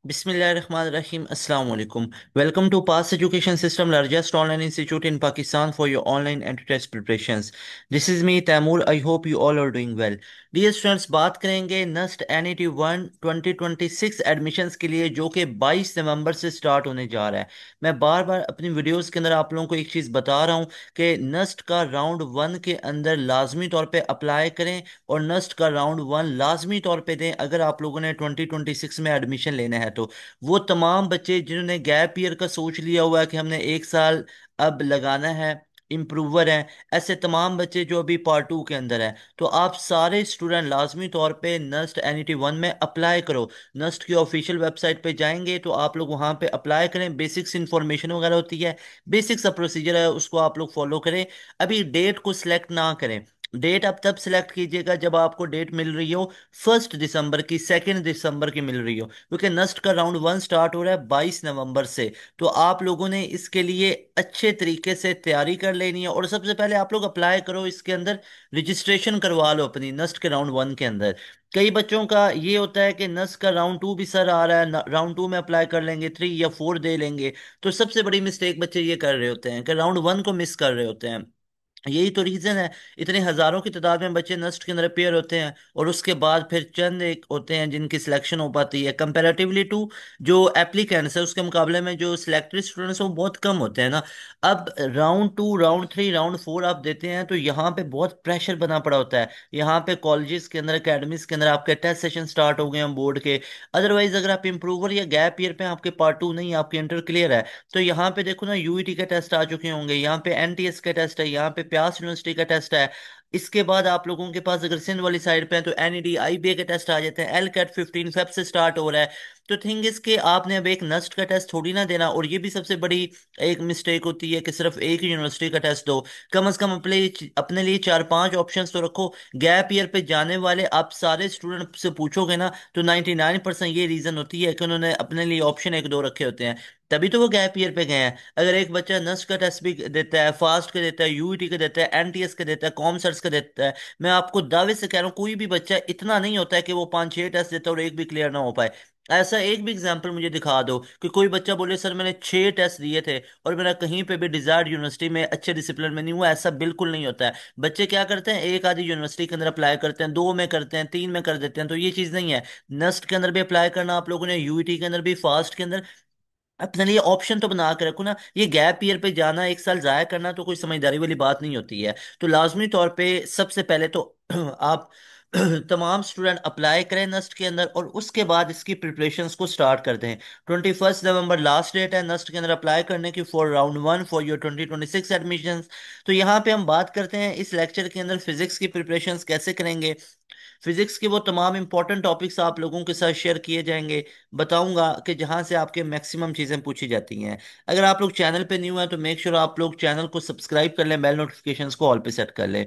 Bismillahirrahmanirrahim. Assalamu alaikum. Welcome to Pass Education System, largest online institute in Pakistan for your online entry test preparations. This is me, Taimur. I hope you all are doing well. Dear students, बात करेंगे Nernst NET 1 2026 admissions के लिए जो कि 22 नवंबर से start होने जा रहा है। मैं बार बार अपनी वीडियोस के अंदर आप लोगों को एक चीज़ बता रहा हूँ कि नस्ट का राउंड 1 के अंदर लाजमी तौर पे अप्लाई करें और नस्ट का राउंड 1 लाजमी तौर पे दें अगर आप लोगों ने 2026 में एडमिशन लेना है तो। वो तमाम बच्चे जिन्होंने गैप ईयर का सोच लिया हुआ है कि हमने एक साल अब लगाना है, इम्प्रूवर हैं, ऐसे तमाम बच्चे जो अभी पार्ट 2 के अंदर हैं, तो आप सारे स्टूडेंट लाजमी तौर पे नस्ट NET 1 में अप्लाई करो। नस्ट की ऑफिशियल वेबसाइट पे जाएंगे तो आप लोग वहाँ पे अप्लाई करें। बेसिक्स इंफॉर्मेशन वगैरह होती है, बेसिक सा प्रोसीजर है, उसको आप लोग फॉलो करें। अभी डेट को सिलेक्ट ना करें। डेट आप तब सिलेक्ट कीजिएगा जब आपको डेट मिल रही हो 1 दिसंबर की, 2 दिसंबर की मिल रही हो, क्योंकि नस्ट का राउंड 1 स्टार्ट हो रहा है 22 नवंबर से। तो आप लोगों ने इसके लिए अच्छे तरीके से तैयारी कर लेनी है और सबसे पहले आप लोग अप्लाई करो इसके अंदर, रजिस्ट्रेशन करवा लो अपनी नस्ट के राउंड 1 के अंदर। कई बच्चों का ये होता है कि नस्ट का राउंड 2 भी सर आ रहा है, राउंड 2 में अप्लाई कर लेंगे, 3 या 4 दे लेंगे। तो सबसे बड़ी मिस्टेक बच्चे ये कर रहे होते हैं कि राउंड 1 को मिस कर रहे होते हैं। यही तो रीजन है, इतने हजारों की तादाद में बच्चे नस्ट के अंदर अपेयर होते हैं और उसके बाद फिर चंद एक होते हैं जिनकी सिलेक्शन हो पाती है, कंपैरेटिवली टू जो एप्लीकेंट्स है उसके मुकाबले में जो सिलेक्टेड स्टूडेंट्स हैं वो बहुत कम होते हैं ना। अब राउंड 2, राउंड 3, राउंड 4 आप देते हैं तो यहाँ पे बहुत प्रेशर बना पड़ा होता है। यहाँ पे कॉलेजेस के अंदर, एकेडमीज के अंदर आपके टेस्ट सेशन स्टार्ट हो गए हैं बोर्ड के। अदरवाइज अगर आप इम्प्रूवर या गैप ईयर पे हैं, आपके पार्ट 2 नहीं, आपके इंटर क्लियर है, तो यहाँ पे देखो ना, यूईटी के टेस्ट आ चुके होंगे, यहाँ पे एनटीएस का टेस्ट है, यहाँ पे प्यास यूनिवर्सिटी का टेस्ट है। इसके बाद आप लोगों के पास अगर सिंध वाली साइड पे है तो एनईडी आईबीए के टेस्ट आ जाते हैं। एल कैट 15 फेब से स्टार्ट हो रहा है। तो थिंग इसके आपने अब एक नस्ट का टेस्ट थोड़ी ना देना, और ये भी सबसे बड़ी एक मिस्टेक होती है कि सिर्फ एक ही यूनिवर्सिटी का टेस्ट दो। कम से कम अपने लिए 4-5 ऑप्शंस तो रखो। गैप ईयर पे जाने वाले आप सारे स्टूडेंट से पूछोगे ना तो 99% ये रीजन होती है कि उन्होंने अपने लिए ऑप्शन एक दो रखे होते हैं, तभी तो वो गैप ईयर पे गए हैं। अगर एक बच्चा नस्ट का टेस्ट भी देता है, फास्ट का देता है, यूईटी का देता है, एनटीएस का देता है, कॉमसर्स का देता है, मैं आपको दावे से कह रहा हूँ कोई भी बच्चा इतना नहीं होता है कि वो 5-6 टेस्ट देता है और एक भी क्लियर ना हो पाए। ऐसा एक भी एग्जाम्पल मुझे दिखा दो कि कोई बच्चा बोले सर मैंने 6 टेस्ट दिए थे और मेरा कहीं पे भी डिजायर्ड यूनिवर्सिटी में अच्छे डिसिप्लिन में नहीं हुआ। ऐसा बिल्कुल नहीं होता है। बच्चे क्या करते हैं, एक आधी यूनिवर्सिटी के अंदर अप्लाई करते हैं, 2 में करते हैं, 3 में कर देते हैं, तो ये चीज़ नहीं है। नस्ट के अंदर भी अप्लाई करना आप लोगों ने, यूईटी के अंदर भी, फास्ट के अंदर अपने लिए ऑप्शन तो बना के रखो ना। ये गैप ईयर पे जाना, एक साल जाया करना तो कोई समझदारी वाली बात नहीं होती है। तो लाजमी तौर पे सबसे पहले तो आप तमाम स्टूडेंट अप्लाई करें नस्ट के अंदर और उसके बाद इसकी प्रिपरेशंस को स्टार्ट कर दें। 21 नवंबर लास्ट डेट है नस्ट के अंदर अप्लाई करने की for round 1 for your 2026 admissions. तो यहाँ पे हम बात करते हैं इस लेक्चर के अंदर फिजिक्स की प्रिपरेशंस कैसे करेंगे। फिजिक्स के वो तमाम इंपॉर्टेंट टॉपिक्स आप लोगों के साथ शेयर किए जाएंगे, बताऊंगा कि जहां से आपके मैक्सिमम चीज़ें पूछी जाती हैं। अगर आप लोग चैनल पे न्यू हैं तो मेक श्योर आप लोग चैनल को सब्सक्राइब कर लें, बेल नोटिफिकेशंस को ऑल पे सेट कर लें।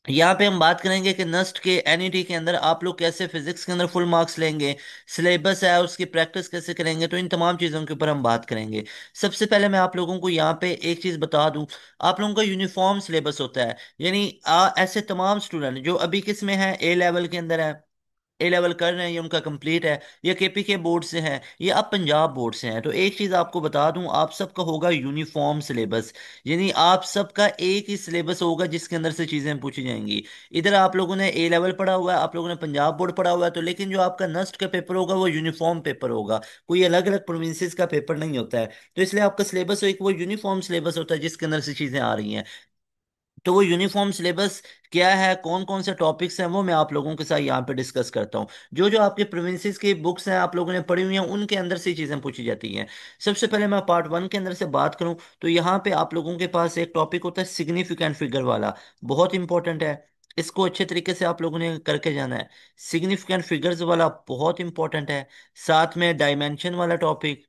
यहाँ पे हम बात करेंगे कि नस्ट के एनईटी के अंदर आप लोग कैसे फिजिक्स के अंदर फुल मार्क्स लेंगे, सिलेबस है उसकी प्रैक्टिस कैसे करेंगे, तो इन तमाम चीज़ों के ऊपर हम बात करेंगे। सबसे पहले मैं आप लोगों को यहाँ पे एक चीज़ बता दूं, आप लोगों का यूनिफॉर्म सिलेबस होता है। यानी ऐसे तमाम स्टूडेंट जो अभी किस में है, ए लेवल के अंदर है, ए लेवल कर रहे हैं, ये उनका कंप्लीट है, या केपीके बोर्ड से हैं, या अब पंजाब बोर्ड से हैं, तो एक चीज़ आपको बता दूं, आप सबका होगा यूनिफॉर्म सिलेबस। यानी आप सबका एक ही सिलेबस होगा जिसके अंदर से चीज़ें पूछी जाएंगी। इधर आप लोगों ने ए लेवल पढ़ा हुआ है, आप लोगों ने पंजाब बोर्ड पढ़ा हुआ है, तो लेकिन जो आपका नस्ट का पेपर होगा वो यूनिफॉर्म पेपर होगा, कोई अलग अलग प्रोविंसेस का पेपर नहीं होता है। तो इसलिए आपका सिलेबस एक वो यूनिफॉर्म सिलेबस होता है जिसके अंदर से चीज़ें आ रही हैं। तो वो यूनिफॉर्म सिलेबस क्या है, कौन कौन से टॉपिक्स हैं, वो मैं आप लोगों के साथ यहाँ पे डिस्कस करता हूँ। जो जो आपके प्रोविंसेस की बुक्स हैं आप लोगों ने पढ़ी हुई हैं उनके अंदर से चीज़ें पूछी जाती हैं। सबसे पहले मैं पार्ट 1 के अंदर से बात करूँ तो यहाँ पे आप लोगों के पास एक टॉपिक होता है सिग्निफिकेंट फिगर वाला, बहुत इंपॉर्टेंट है। इसको अच्छे तरीके से आप लोगों ने करके जाना है। सिग्निफिकेंट फिगर्स वाला बहुत इंपॉर्टेंट है। साथ में डायमेंशन वाला टॉपिक,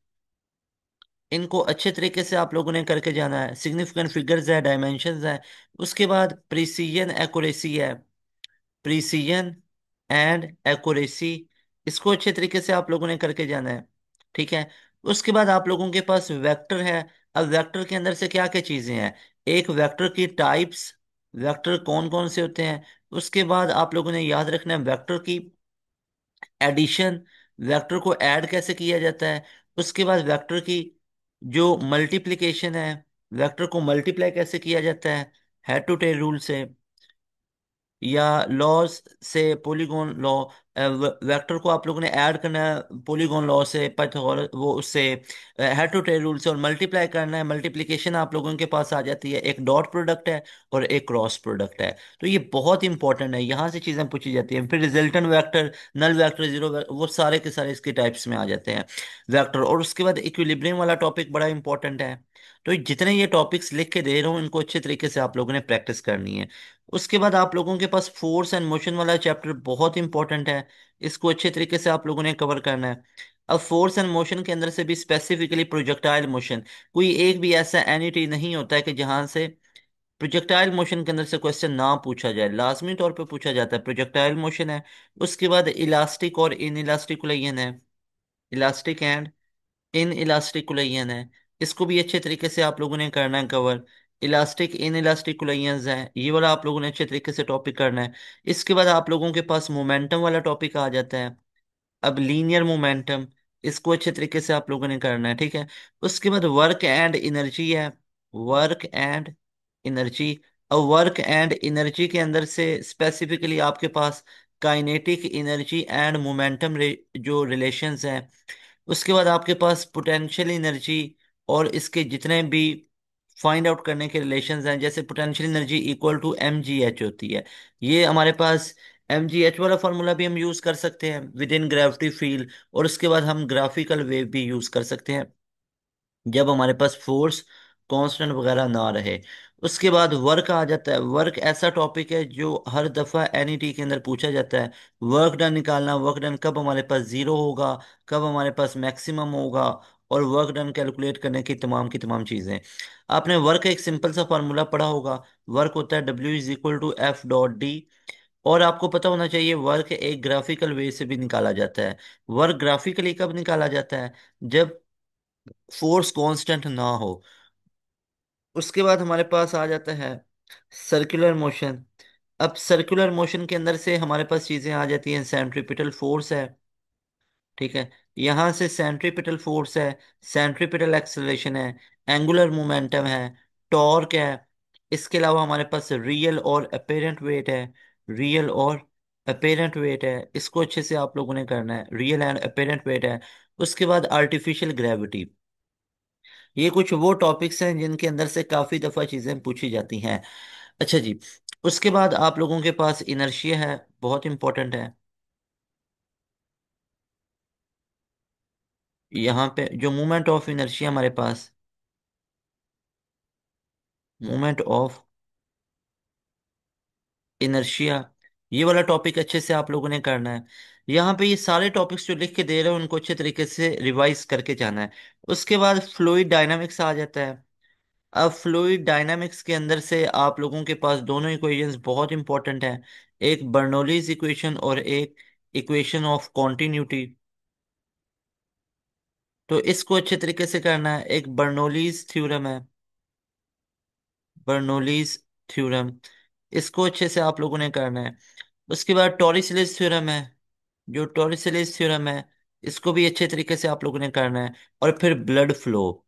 इनको अच्छे तरीके से आप लोगों ने करके जाना है। सिग्निफिकेंट फिगर्स है, डायमेंशंस है। उसके बाद प्रिसीजन एक्यूरेसी है, प्रिसीजन एंड एक्यूरेसी, इसको अच्छे तरीके से आप लोगों ने करके जाना है। ठीक है। उसके बाद आप लोगों के पास वेक्टर है। अब वेक्टर के अंदर से क्या क्या चीजें हैं, एक वेक्टर की टाइप्स, वेक्टर कौन कौन से होते हैं। उसके बाद आप लोगों ने याद रखना है वेक्टर की एडिशन, वेक्टर को ऐड कैसे किया जाता है, उसके बाद वेक्टर की जो मल्टीप्लिकेशन है, वेक्टर को मल्टीप्लाई कैसे किया जाता है हेड टू टेल रूल से, या लॉज से, पॉलीगॉन लॉ, वेक्टर को आप लोगों ने ऐड करना है पॉलीगॉन लॉ से, पाइथागोरस वो उससे, हेड टू टेल रूल से, और मल्टीप्लाई करना है, मल्टीप्लिकेशन आप लोगों के पास आ जाती है, एक डॉट प्रोडक्ट है और एक क्रॉस प्रोडक्ट है। तो ये बहुत इंपॉर्टेंट है, यहाँ से चीजें पूछी जाती हैं। फिर resultant vector, null vector, zero वो सारे के सारे इसके टाइप्स में आ जाते हैं वेक्टर। और उसके बाद इक्विलिब्रियम वाला टॉपिक बड़ा इंपॉर्टेंट है। तो जितने ये टॉपिक्स लिख के दे रहा हूँ इनको अच्छे तरीके से आप लोगों ने प्रैक्टिस करनी है। उसके बाद आप लोगों के पास फोर्स एंड मोशन वाला चैप्टर बहुत इंपॉर्टेंट है, इसको अच्छे तरीके से आप लोगों ने कवर करना है। अब फोर्स एंड मोशन के अंदर से भी स्पेसिफिकली प्रोजेक्टाइल मोशन, कोई एक भी ऐसा एनिटी नहीं होता है कि जहां से प्रोजेक्टाइल मोशन के अंदर से क्वेश्चन ना पूछा जाए, लाजमी तौर पे पूछा जाता है। प्रोजेक्टाइल मोशन है, उसके बाद इलास्टिक और इन इलास्टिक कोलिजन है, elastic and in elastic collision है, इसको भी अच्छे तरीके से आप लोगों ने करना है cover. Elastic in elastic collision है, ये वाला आप लोगों ने अच्छे तरीके से टॉपिक करना है। इसके बाद आप लोगों के पास मोमेंटम वाला टॉपिक आ जाता है। अब लीनियर मोमेंटम, इसको अच्छे तरीके से आप लोगों ने करना है, ठीक है। उसके बाद वर्क एंड एनर्जी है, वर्क एंड एनर्जी। अब वर्क एंड एनर्जी के अंदर से स्पेसिफिकली आपके पास काइनेटिक एनर्जी एंड मोमेंटम जो रिलेशंस हैं। उसके बाद आपके पास पोटेंशियल एनर्जी और इसके जितने भी फाइंड आउट करने के रिलेशंस हैं, जैसे potential energy equal to M G H होती है, ये हमारे पास एम जी एच वाला फॉर्मूला भी हम यूज कर सकते हैं विद इन ग्रेविटी फील्ड। और उसके बाद हम ग्राफिकल वेव भी यूज कर सकते हैं जब हमारे पास फोर्स कांस्टेंट वगैरह ना रहे। उसके बाद वर्क आ जाता है। वर्क ऐसा टॉपिक है जो हर दफा एनईटी के अंदर पूछा जाता है। वर्क डन निकालना, वर्क डन कब हमारे पास जीरो होगा, कब हमारे पास मैक्सिमम होगा, और वर्क डन कैलकुलेट करने की तमाम चीजें। आपने वर्क का एक सिंपल सा फार्मूला पढ़ा होगा, वर्क होता है W = F.D। और आपको पता होना चाहिए वर्क एक ग्राफिकल वे से भी निकाला जाता है। वर्क ग्राफिकली कब निकाला जाता है, जब फोर्स कांस्टेंट ना हो। उसके बाद हमारे पास आ जाता है सर्कुलर मोशन। अब सर्कुलर मोशन के अंदर से हमारे पास चीजें आ जाती हैं, सेंट्रीपिटल फोर्स है, ठीक है, यहाँ से सेंट्रीपिटल फोर्स है, सेंट्रीपिटल एक्सेलरेशन है, एंगुलर मोमेंटम है, टॉर्क है। इसके अलावा हमारे पास रियल और अपेरेंट वेट है, रियल और अपेरेंट वेट है, इसको अच्छे से आप लोगों ने करना है, रियल एंड अपेरेंट वेट है। उसके बाद आर्टिफिशियल ग्रेविटी। ये कुछ वो टॉपिक्स हैं जिनके अंदर से काफी दफा चीजें पूछी जाती हैं। अच्छा जी, उसके बाद आप लोगों के पास इनर्शिया है, बहुत इंपॉर्टेंट है। यहाँ पे जो मूवमेंट ऑफ इनर्शिया हमारे पास, मूवमेंट ऑफ इनर्शिया, ये वाला टॉपिक अच्छे से आप लोगों ने करना है। यहाँ पे ये सारे टॉपिक्स जो लिख के दे रहे हो उनको अच्छे तरीके से रिवाइज करके जाना है। उसके बाद फ्लूइड डायनामिक्स आ जाता है। अब फ्लूइड डायनामिक्स के अंदर से आप लोगों के पास दोनों इक्वेशंस बहुत इंपॉर्टेंट हैं, एक बर्नौलीज इक्वेशन और एक इक्वेशन ऑफ कॉन्टिन्यूटी। तो इसको अच्छे तरीके से करना है। एक बर्नौलीज थ्योरम है, बर्नौलीज थ्योरम, इसको अच्छे से आप लोगों ने करना है। उसके बाद टॉरिसलेस थ्योरम है, जो टॉरिसलेस थ्योरम है इसको भी अच्छे तरीके से आप लोगों ने करना है। और फिर ब्लड फ्लो,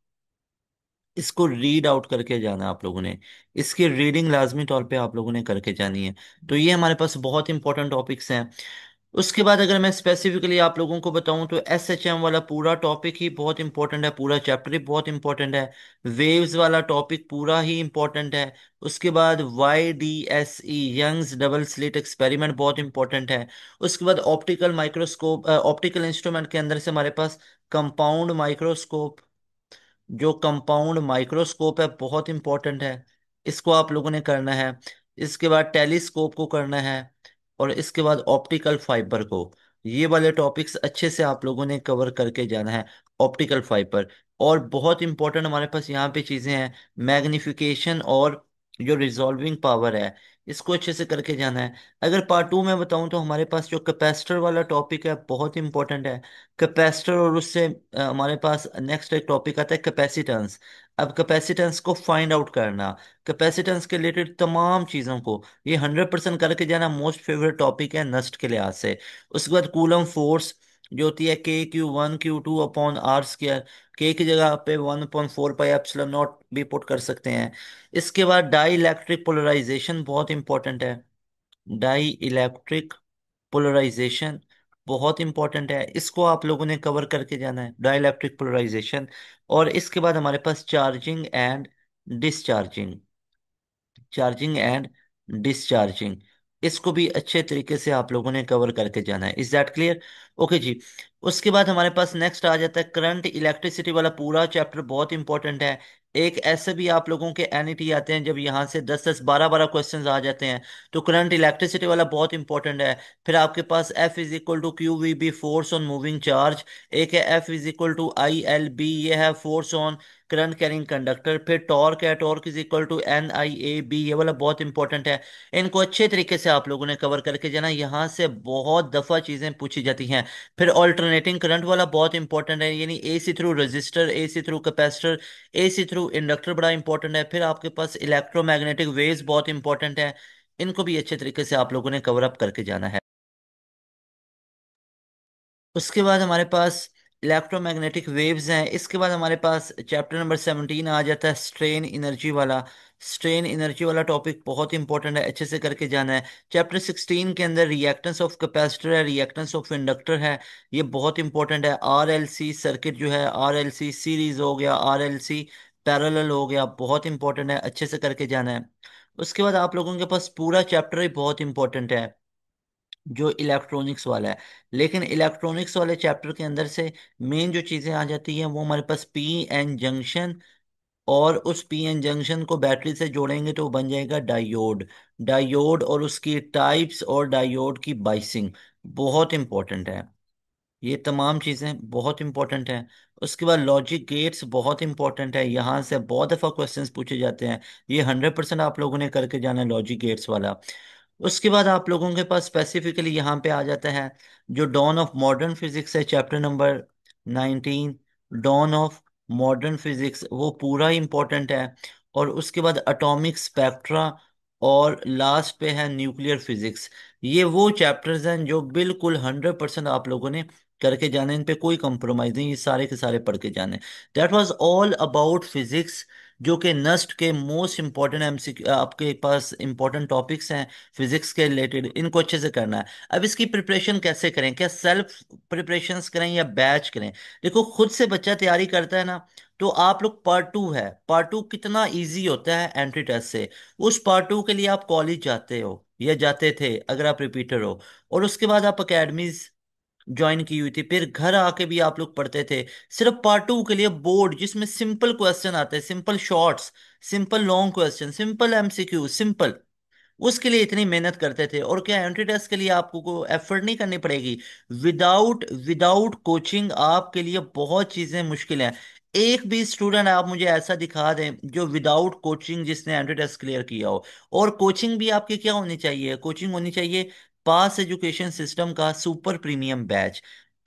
इसको रीड आउट करके जाना है आप लोगों ने, इसकी रीडिंग लाजमी तौर पे आप लोगों ने करके जानी है। तो ये हमारे पास बहुत इंपॉर्टेंट टॉपिक्स हैं। उसके बाद अगर मैं स्पेसिफिकली आप लोगों को बताऊं तो SHM वाला पूरा टॉपिक ही बहुत इंपॉर्टेंट है, पूरा चैप्टर ही बहुत इंपॉर्टेंट है। वेव्स वाला टॉपिक पूरा ही इंपॉर्टेंट है। उसके बाद YDSE, Young's double slit experiment, बहुत इंपॉर्टेंट है। उसके बाद ऑप्टिकल माइक्रोस्कोप, ऑप्टिकल इंस्ट्रूमेंट के अंदर से हमारे पास कंपाउंड माइक्रोस्कोप, जो कंपाउंड माइक्रोस्कोप है बहुत इंपॉर्टेंट है, इसको आप लोगों ने करना है। इसके बाद टेलीस्कोप को करना है, और इसके बाद ऑप्टिकल फाइबर को। ये वाले टॉपिक्स अच्छे से आप लोगों ने कवर करके जाना है, ऑप्टिकल फाइबर। और बहुत इंपॉर्टेंट हमारे पास यहाँ पे चीजें हैं, मैग्निफिकेशन और जो रिजॉल्विंग पावर है, इसको अच्छे से करके जाना है। अगर पार्ट टू में बताऊं तो हमारे पास जो कैपेसिटर वाला टॉपिक है बहुत इंपॉर्टेंट है, कैपेसिटर। और उससे हमारे पास नेक्स्ट एक टॉपिक आता है कैपेसिटेंस। अब कैपेसिटेंस को फाइंड आउट करना, कैपेसिटेंस के रिलेटेड तमाम चीज़ों को, ये 100% करके जाना मोस्ट फेवरेट टॉपिक है नस्ट के लिहाज से। उसके बाद कूलम फोर्स, जो होती है Q1 Q2 upon R square. के की जगह पे 1/4 पाई एप्सिलॉन नॉट भी पुट कर सकते हैं। इसके बाद डाई इलेक्ट्रिक पोलराइजेशन बहुत इंपॉर्टेंट है। डाई इलेक्ट्रिक पोलराइजेशन बहुत इंपॉर्टेंट है, इसको आप लोगों ने कवर करके जाना है, डाई इलेक्ट्रिक पोलराइजेशन। और इसके बाद हमारे पास charging and discharging, charging and discharging, इसको भी अच्छे तरीके से आप लोगों ने कवर करके जाना है। Is that clear? ओके जी। उसके बाद हमारे पास नेक्स्ट आ जाता है करंट इलेक्ट्रिसिटी वाला पूरा चैप्टर, बहुत इंपॉर्टेंट है। एक ऐसे भी आप लोगों के एनईटी आते हैं जब यहाँ से 10 10 12 12 क्वेश्चंस आ जाते हैं, तो करंट इलेक्ट्रिसिटी वाला बहुत इंपॉर्टेंट है। फिर आपके पास F is equal to Q V B, force on moving charge. एक है F is equal to I L B, ये है force on current carrying conductor. फिर टॉर्क है, torque is equal to N I A B, ये वाला बहुत important है। इनको अच्छे तरीके से आप लोगों ने कवर करके जाना, यहाँ से बहुत दफा चीजें पूछी जाती हैं। फिर ऑल्टरनेटिंग करंट वाला बहुत इंपॉर्टेंट है, यानी AC through register, AC through capacitor, AC through inductor बड़ा इंपॉर्टेंट है। फिर आपके पास इलेक्ट्रोमैग्नेटिक वेव्स बहुत इंपॉर्टेंट है, इनको भी अच्छे तरीके से आप लोगों ने कवर अप करके जाना है। उसके बाद हमारे पास इलेक्ट्रोमैग्नेटिक वेव्स हैं। इसके बाद हमारे पास चैप्टर नंबर 17 आ जाता है, स्ट्रेन एनर्जी वाला। स्ट्रेन एनर्जी वाला टॉपिक बहुत इंपॉर्टेंट है, अच्छे से करके जाना है। चैप्टर 16 के अंदर रिएक्टेंस ऑफ कैपेसिटर है, रिएक्टेंस ऑफ इंडक्टर है, ये बहुत इंपॉर्टेंट है। आरएलसी सर्किट जो है, आरएलसी सीरीज हो गया, आरएलसी पैरेलल हो गया, बहुत इंपॉर्टेंट है, अच्छे से करके जाना है। उसके बाद आप लोगों के पास पूरा चैप्टर ही बहुत इंपॉर्टेंट है जो इलेक्ट्रॉनिक्स वाला है। लेकिन इलेक्ट्रॉनिक्स वाले चैप्टर के अंदर से मेन जो चीजें आ जाती हैं वो हमारे पास पी एन जंक्शन, और उस पी एन जंक्शन को बैटरी से जोड़ेंगे तो बन जाएगा डायोड। डायोड और उसकी टाइप्स और डायोड की बाइसिंग बहुत इंपॉर्टेंट है। ये तमाम चीज़ें बहुत इंपॉर्टेंट हैं। उसके बाद लॉजिक गेट्स बहुत इंपॉर्टेंट है, यहाँ से बहुत दफ़ा क्वेश्चंस पूछे जाते हैं। ये 100% आप लोगों ने करके जाना है लॉजिक गेट्स वाला। उसके बाद आप लोगों के पास स्पेसिफिकली यहाँ पे आ जाता है जो डॉन ऑफ मॉडर्न फिजिक्स है, chapter number 19। Dawn of modern physics वो पूरा इंपॉर्टेंट है। और उसके बाद एटॉमिक स्पेक्ट्रा, और लास्ट पे है न्यूक्लियर फिजिक्स। ये वो चैप्टर्स हैं जो बिल्कुल 100% आप लोगों ने करके जाने, इन पे कोई कंप्रोमाइज नहीं, ये सारे के सारे पढ़ के जाने। That was all about physics, जो कि नस्ट के मोस्ट इंपॉर्टेंट एमसीक्यू आपके पास इंपॉर्टेंट टॉपिक्स हैं फिजिक्स के रिलेटेड, इनको अच्छे से करना है। अब इसकी प्रिपरेशन कैसे करें, क्या सेल्फ प्रिपरेशंस करें या बैच करें? देखो, खुद से बच्चा तैयारी करता है ना, तो आप लोग पार्ट 2 है, पार्ट 2 कितना इजी होता है एंट्री टेस्ट से। उस पार्ट 2 के लिए आप कॉलेज जाते हो या जाते थे अगर आप रिपीटर हो, और उसके बाद आप अकेडमीज ज्वाइन की हुई थी, फिर घर आके भी आप लोग पढ़ते थे। सिर्फ पार्ट 2 के लिए बोर्ड जिसमें सिंपल क्वेश्चन आते हैं, simple shorts, simple long question, simple MCQ, simple, उसके लिए इतनी मेहनत करते थे। और क्या एंट्री टेस्ट के लिए आपको को एफर्ट नहीं करनी पड़ेगी? विदाउट विदाउट कोचिंग आपके लिए बहुत चीजें मुश्किल हैं। एक भी स्टूडेंट आप मुझे ऐसा दिखा दें जो विदाउट कोचिंग जिसने एंट्री टेस्ट क्लियर किया हो। और कोचिंग भी आपकी क्या होनी चाहिए? कोचिंग होनी चाहिए पास एजुकेशन सिस्टम का सुपर प्रीमियम बैच।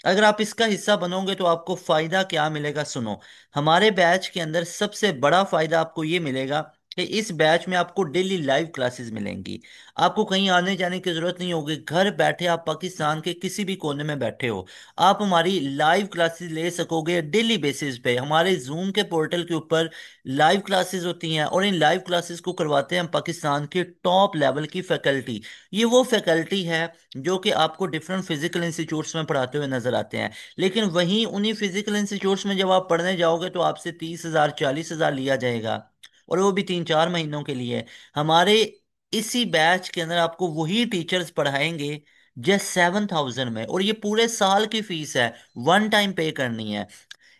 अगर आप इसका हिस्सा बनोगे तो आपको फायदा क्या मिलेगा, सुनो। हमारे बैच के अंदर सबसे बड़ा फायदा आपको ये मिलेगा कि इस बैच में आपको डेली लाइव क्लासेस मिलेंगी। आपको कहीं आने जाने की जरूरत नहीं होगी, घर बैठे आप पाकिस्तान के किसी भी कोने में बैठे हो, आप हमारी लाइव क्लासेस ले सकोगे डेली बेसिस पे। हमारे जूम के पोर्टल के ऊपर लाइव क्लासेस होती हैं, और इन लाइव क्लासेस को करवाते हैं हम पाकिस्तान के टॉप लेवल की फैकल्टी। ये वो फैकल्टी है जो कि आपको डिफरेंट फिजिकल इंस्टीट्यूट्स में पढ़ाते हुए नजर आते हैं। लेकिन वहीं उन्हीं फिजिकल इंस्टीट्यूट्स में जब आप पढ़ने जाओगे तो आपसे 30,000 40,000 लिया जाएगा, और वो भी 3 4 महीनों के लिए। हमारे इसी बैच के अंदर आपको वही टीचर्स पढ़ाएंगे जस्ट 7,000 में, और ये पूरे साल की फीस है, वन टाइम पे करनी है।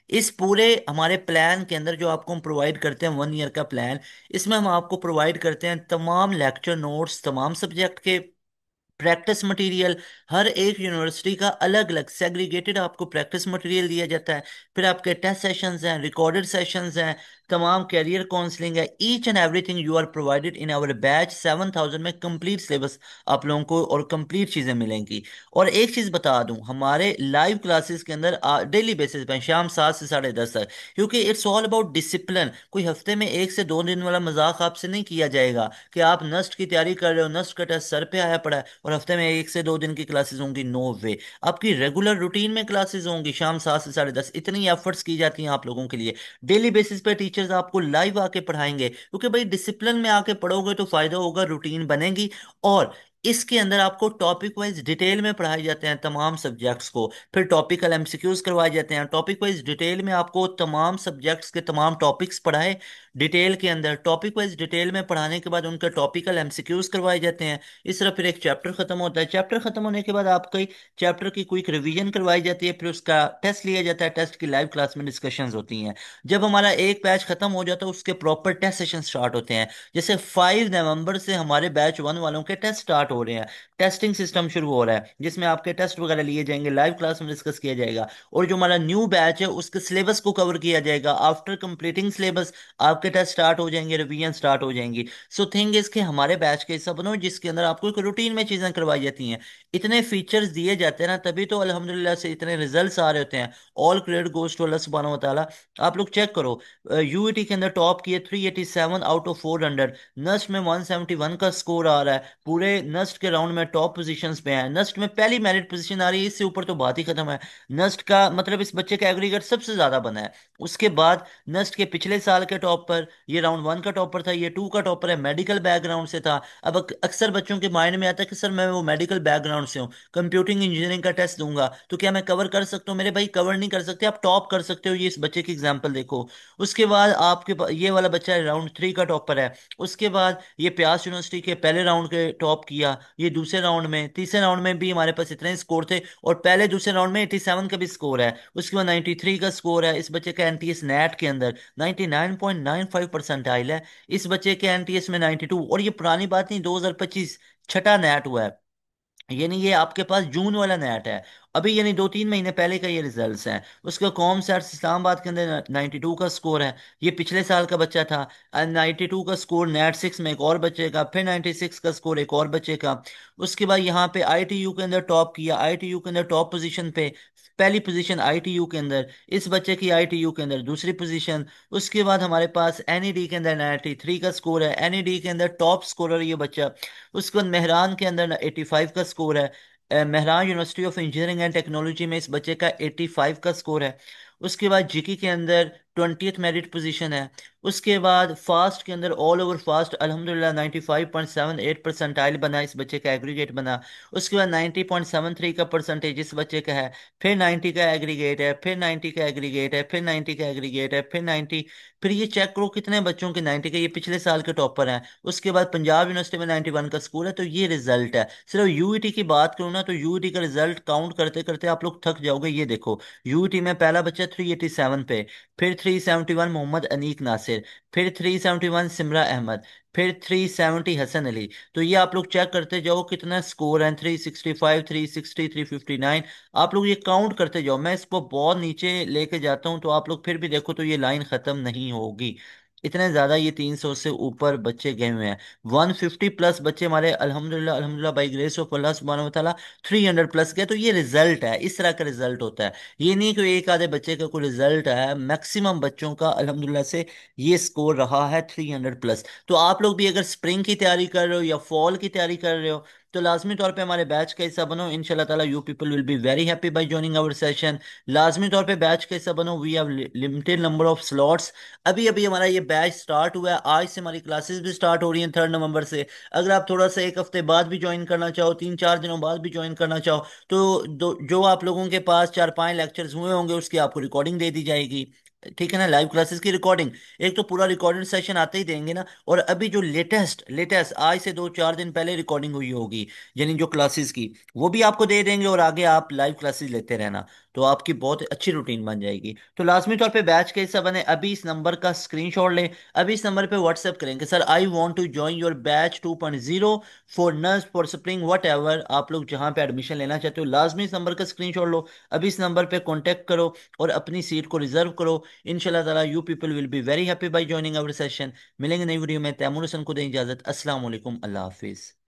इस पूरे हमारे प्लान के अंदर जो आपको हम प्रोवाइड करते हैं 1 ईयर का प्लान, इसमें हम आपको प्रोवाइड करते हैं तमाम लेक्चर नोट्स, तमाम सब्जेक्ट के प्रैक्टिस मटेरियल। हर एक यूनिवर्सिटी का अलग अलग सेग्रीगेटेड आपको प्रैक्टिस मटेरियल दिया जाता है। फिर आपके टेस्ट सेशंस हैं, रिकॉर्डेड सेशंस हैं, तमाम कैरियर काउंसलिंग है, each and everything you are provided in our batch 7,000 में। कंप्लीट सिलेबस आप लोगों को और कंप्लीट चीज़ें मिलेंगी। और एक चीज़ बता दूं, हमारे लाइव क्लासेस के अंदर डेली बेसिस पे शाम 7 से 10:30 तक, क्योंकि इट्स ऑल अबाउट डिसिप्लिन। कोई हफ्ते में 1 से 2 दिन वाला मजाक आपसे नहीं किया जाएगा कि आप नस्ट की तैयारी कर रहे हो, नस्ट का टेस्ट सर पे आया पड़ा है और हफ्ते में 1 से 2 दिन की क्लासेस होंगी। नो वे। आपकी रेगुलर रूटीन में क्लासेस होंगी शाम 7 से 10:30। इतनी एफर्ट्स की जाती हैं आप लोगों के लिए। डेली बेसिस पे टीचर्स आपको लाइव आके पढ़ाएंगे, क्योंकि भाई डिसिप्लिन में आके पढ़ोगे तो फायदा होगा, रूटीन बनेगी। और इसके अंदर आपको टॉपिक वाइज डिटेल में पढ़ाए जाते हैं तमाम सब्जेक्ट्स को। फिर टॉपिकल एमसीक्यूज करवाए जाते हैं, टॉपिक वाइज डिटेल में आपको तमाम सब्जेक्ट्स के तमाम टॉपिक्स पढ़ाए डिटेल के अंदर। टॉपिक वाइज डिटेल में पढ़ाने के बाद उनके टॉपिकल एमसीक्यूज करवाए जाते हैं। इस तरह फिर एक चैप्टर खत्म होता है। चैप्टर खत्म होने के बाद आपकी चैप्टर की क्विक रिवीजन करवाई जाती है, फिर उसका टेस्ट लिया जाता है। टेस्ट की लाइव क्लास में डिस्कशंस होती हैं। जब हमारा एक बैच खत्म हो जाता है उसके प्रॉपर टेस्ट सेशन स्टार्ट होते हैं। जैसे 5 नवंबर से हमारे बैच 1 वालों के टेस्ट स्टार्ट हो रहे हैं। टेस्टिंग सिस्टम शुरू हो रहा है जिसमें आपके टेस्ट वगैरह लिए जाएंगे, लाइव क्लास में डिस्कस किया जाएगा। और जो हमारा न्यू बैच है उसके सिलेबस को कवर किया जाएगा। आफ्टर कंप्लीटिंग सिलेबस आपके टेस्ट स्टार्ट हो जाएंगे, रिवीजन स्टार्ट हो जाएंगी। सो थिंग इज कि हमारे बैच के हिस्सा बनो जिसके अंदर आपको एक रूटीन में चीजें करवाई जाती हैं। इतने फीचर्स दिए जाते हैं ना, तभी तो अल्हम्दुलिल्लाह से इतने रिजल्ट्स आ रहे होते हैं। All credit goes to Allah सुब्हानहू व तआला। आप लोग चेक करो, यूईटी के अंदर टॉप किए 387 आउट ऑफ 400। नस्ट में 171 का स्कोर आ रहा है। पूरे नस्ट के राउंड में टॉप पोजीशंस पे है। नस्ट में पहली मेरिट पोजीशन आ रही है, इससे ऊपर तो बात ही खत्म है। नस्ट का मतलब इस बच्चे का एग्रीगेट सबसे ज्यादा बना है। उसके बाद नस्ट के पिछले साल के टॉपर, ये राउंड 1 का टॉपर था, ये 2 का टॉपर है, मेडिकल बैकग्राउंड से था। अब अक्सर बच्चों के माइंड में आता है कि सर मैं वो मेडिकल बैकग्राउंड से हूँ, कंप्यूटिंग इंजीनियरिंग का टेस्ट दूंगा तो क्या मैं कवर कर सकता हूँ? मेरे भाई कवर नहीं कर सकते, आप टॉप कर सकते हो। ये इस बच्चे की एग्जाम्पल देखो। उसके बाद ये वाला बच्चा राउंड 3 का टॉपर है। उसके बाद ये प्यास यूनिवर्सिटी के पहले राउंड के टॉप किया, ये दूसरे राउंड में, तीसरे राउंड में भी हमारे पास इतने स्कोर थे। और पहले दूसरे राउंड में 87 का भी स्कोर है। उसके बाद 93 का स्कोर है इस बच्चे का एनटीएस नेट के अंदर। 99.95 परसेंटाइल है इस बच्चे के एनटीएस में 92। और ये पुरानी बात नहीं, 2025 छठा नेट हुआ है। यानी ये आपके पास जून वाला नेट है अभी, यानी 2-3 महीने पहले का ये रिजल्ट्स हैं। उसका कॉम सैट्स इस्लामाबाद के अंदर 92 का स्कोर है। ये पिछले साल का बच्चा था। 92 का स्कोर नेट 6 में एक और बच्चे का, फिर 96 का स्कोर एक और बच्चे का। उसके बाद यहाँ पे आईटीयू के अंदर टॉप किया, आईटीयू के अंदर टॉप पोजीशन पे, पहली पोजीशन आईटीयू के अंदर इस बच्चे की, आईटीयू के अंदर दूसरी पोजीशन। उसके बाद हमारे पास एनईडी के अंदर 93 का स्कोर है, एनईडी के अंदर टॉप स्कोरर ये बच्चा। उसके बाद मेहरान के अंदर 85 का स्कोर है। Mehran university of engineering and technology में इस बच्चे का 85 का स्कोर है। उसके बाद जीकी के अंदर 20th मेरिट पोजीशन है। उसके बाद फास्ट के अंदर ऑल ओवर फास्ट अल्हम्दुलिल्लाह 95.78 परसेंटाइल बना इस बच्चे का, एग्रीगेट बना। उसके बाद 90.73 का परसेंटेज इस बच्चे का है। फिर 90 का एग्रीगेट है, फिर 90 का एग्रीगेट है, फिर 90 का एग्रीगेट है, फिर 90। फिर ये चेक करो कितने बच्चों के 90 के, ये पिछले साल के टॉपर हैं। उसके बाद पंजाब यूनिवर्सिटी में 91 का स्कोर है। तो ये रिजल्ट है। सिर्फ यूईटी की बात करूँ ना, तो यूईटी का रिजल्ट काउंट करते करते आप लोग थक जाओगे। ये देखो, यूईटी में पहला बच्चा 387 पे, फिर 371 मोहम्मद अनीक नासिर, फिर 371 सिमरा अहमद, फिर 370 हसन अली। तो ये आप लोग चेक करते जाओ कितना स्कोर है, 365, 360, 359। आप लोग ये काउंट करते जाओ, मैं इसको बहुत नीचे लेके जाता हूँ तो आप लोग फिर भी देखो तो ये लाइन खत्म नहीं होगी। इतने ज्यादा ये 300 से ऊपर बच्चे गए हुए हैं। 150 प्लस बच्चे हमारे अल्हम्दुलिल्लाह अल्हम्दुलिल्लाह बाई ग्रेस ऑफ अल्लाह सुब्हानहू व तआला 300 प्लस गए। तो ये रिजल्ट है, इस तरह का रिजल्ट होता है। ये नहीं कि एक आधे बच्चे का कोई रिजल्ट है, मैक्सिमम बच्चों का अल्हम्दुलिल्लाह से ये स्कोर रहा है 300 प्लस। तो आप लोग भी अगर स्प्रिंग की तैयारी कर रहे हो या फॉल की तैयारी कर रहे हो तो लाजमी तौर पे हमारे बैच का हिस्सा बनो। इंशाल्लाह ताला you people will be very happy by joining our session. लाजमी तौर पे बैच का हिस्सा बनो। We have limited number of slots. अभी अभी हमारा ये बैच स्टार्ट हुआ है, आज से हमारी क्लासेस भी स्टार्ट हो रही हैं 3 नवंबर से। अगर आप थोड़ा सा एक हफ्ते बाद भी ज्वाइन करना चाहो, 3-4 दिनों बाद भी ज्वाइन करना चाहो, तो जो आप लोगों के पास 4-5 लेक्चर्स हुए होंगे उसकी आपको रिकॉर्डिंग दे दी जाएगी। ठीक है ना, लाइव क्लासेस की रिकॉर्डिंग। एक तो पूरा रिकॉर्डेड सेशन आते ही देंगे ना, और अभी जो लेटेस्ट लेटेस्ट आज से 2-4 दिन पहले रिकॉर्डिंग हुई होगी यानी जो क्लासेस की, वो भी आपको दे देंगे और आगे आप लाइव क्लासेस लेते रहना। तो आपकी बहुत अच्छी रूटीन बन जाएगी। तो लाजमी तौर पे बैच कैसा बने, अभी इस नंबर का स्क्रीनशॉट लें, अभी इस नंबर पे व्हाट्सएप करेंगे, sir I want to join your batch 2.0 for nurse for spring whatever, आप लोग जहाँ पे एडमिशन लेना चाहते हो लाजमी इस नंबर का स्क्रीनशॉट लो, अभी इस नंबर पे कॉन्टैक्ट करो और अपनी सीट को रिजर्व करो। इंशाल्लाह ताला you people will be very happy by joining our session. मिलेंगे नई वीडियो में, तैमूर हसन को दें इजाजत। अस्सलाम वालेकुम, अल्लाह हाफिज।